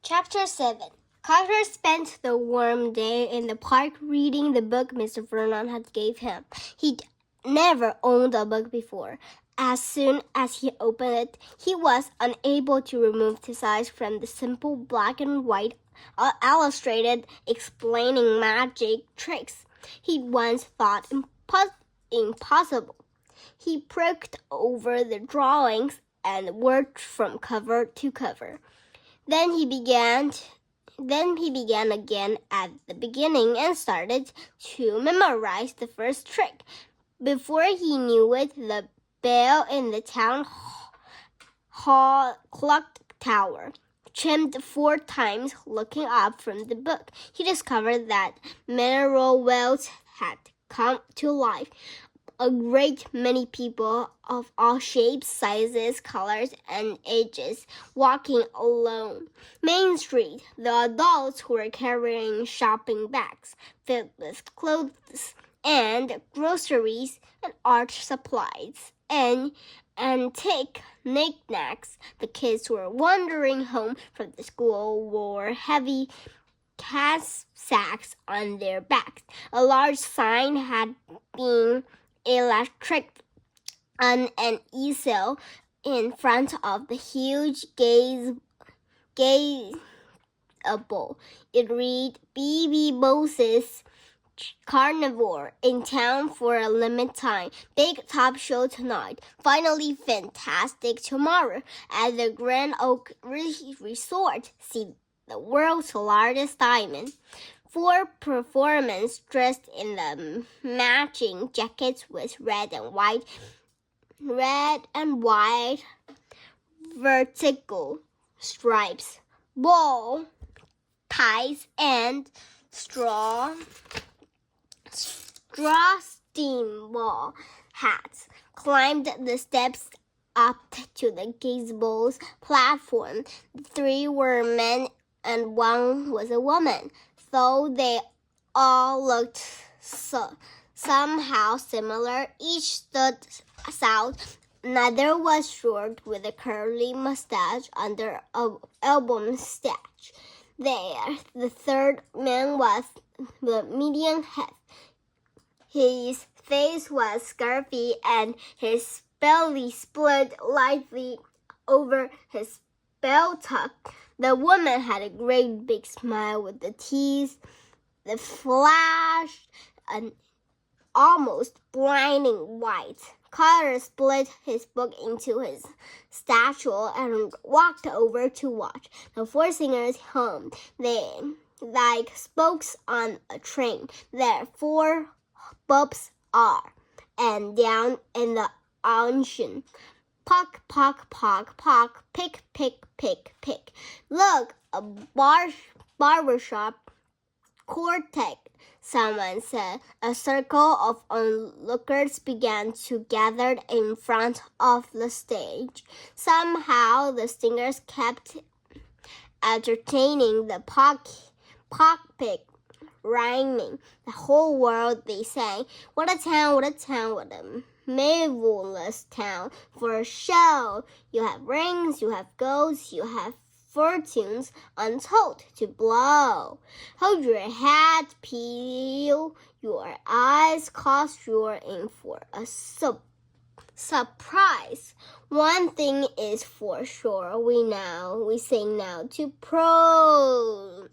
Chapter 7. Carter spent the warm day in the park reading the book Mr. Vernon had gave him. He'd never owned a book before. As soon as he opened it, he was unable to remove his eyes from the simple black and white illustrated explaining magic tricks he'd once thought impossible. He poked over the drawings and worked from cover to cover. Then he began again at the beginning and started to memorize the first trick. Before he knew it, the bell in the town hall clock tower chimed 4 times. Looking up from the book, he discovered that mineral wells had come to life. A great many people of all shapes, sizes, colors, and ages walking along Main Street. The adults who were carrying shopping bags filled with clothes and groceries and art supplies and antique knickknacks. The kids who were wandering home from the school wore heavy sacks on their backs. A large sign had been electric on an easel in front of the huge gazebo. It read, "B.B. Moses Carnivore in town for a limited time. Big top show tonight. Finally fantastic tomorrow at the Grand Oak Resort. See the world's largest diamond." 4 performers dressed in the matching jackets with red and white vertical stripes, bow ties, and straw steamball hats climbed the steps up to the gazebo's platform. 3 were men and 1 was a woman. Though they all looked somehow similar, each stood out. Neither was short with a curly mustache under an elbow stash. The 3rd man was the medium height. His face was scruffy and his belly split lightly over his belt tuck. The woman had a great big smile with the teeth that flashed an almost blinding white. Carter split his book into his satchel and walked over to watch the 4 singers hum. They like spokes on a train. Their 4 bumps are, and down in the ocean. Pock, pock, pock, pock, pick, pick, pick, pick. Look, a barbershop quartet, someone said. A circle of onlookers began to gather in front of the stage. Somehow the singers kept entertaining the pock, pick, rhyming. The whole world they sang. What a town, what a town, what a marvelous town for a show. You have rings, you have golds, you have fortunes untold to blow. Hold your hat, peel your eyes, cause you're in for a surprise. One thing is for sure, we sing now to prose.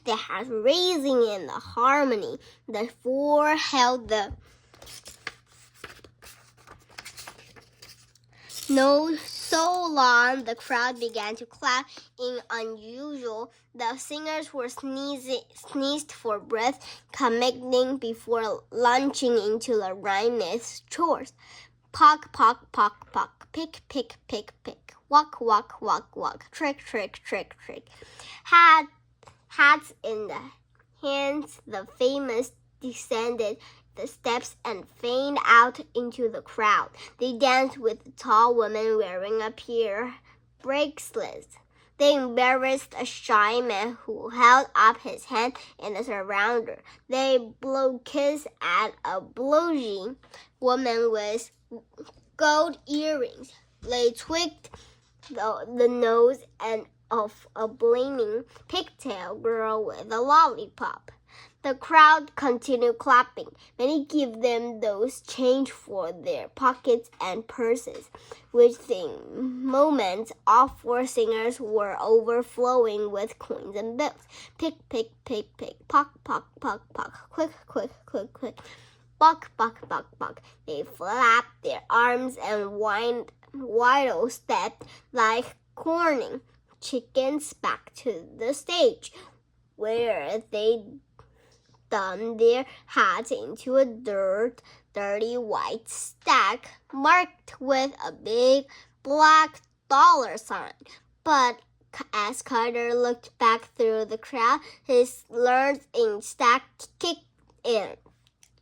They had raising in the harmony. The 4 held the note so long the crowd began to clap in unusual. The singers were sneezed for breath, committing before launching into the rhymeless chores. Pock, pock, pock, pock, pick, pick, pick, pick. Walk, walk, walk, walk. Trick, trick, trick, trick. Hats in the hands, the famous descended the steps and fanned out into the crowd. They danced with the tall woman wearing a pair bracelets. They embarrassed a shy man who held up his hand in a surrounder. They blew kiss at a blushing woman with gold earrings. They tweaked the nose and of a blaming pigtail girl with a lollipop. The crowd continued clapping. Many gave them those change for their pockets and purses. Within moments, all four singers were overflowing with coins and bills. Pick, pick, pick, pick, pock, pock, pock, pock, quick, quick, quick, quick. Buck, buck, buck, buck. They flapped their arms and waddle stepped like corning chickens back to the stage, where they dumped their hats into a dirty white stack marked with a big black dollar sign. But as Carter looked back through the crowd, his learned ink stack kicked in.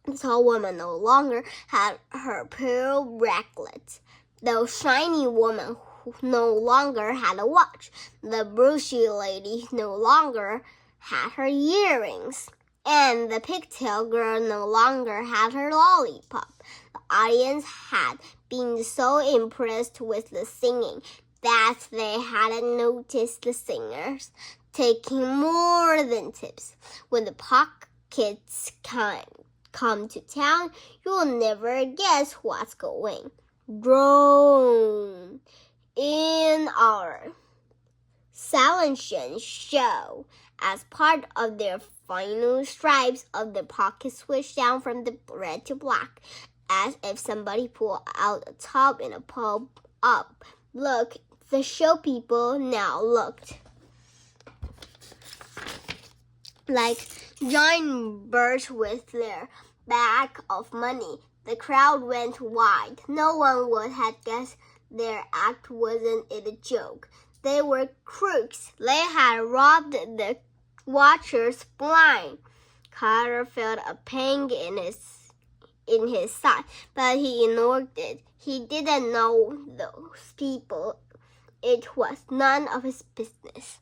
The tall woman no longer had her pearl bracelets. The shiny woman no longer had a watch. The brushy lady no longer had her earrings. And the pigtail girl no longer had her lollipop. The audience had been so impressed with the singing that they hadn't noticed the singers taking more than tips. When the pockets come to town, you'll never guess what's going. Drone in our Salvation show. As part of their final stripes of the pockets switched down from the red to black, as if somebody pulled out a tub in a pub-up. Look, the show people now looked like giant birds with their bag of money. The crowd went wild. No one would have guessed their act wasn't it a joke. They were crooks. They had robbed the watchers blind. Carter felt a pang in his side, but he ignored it. He didn't know those people. It was none of his business.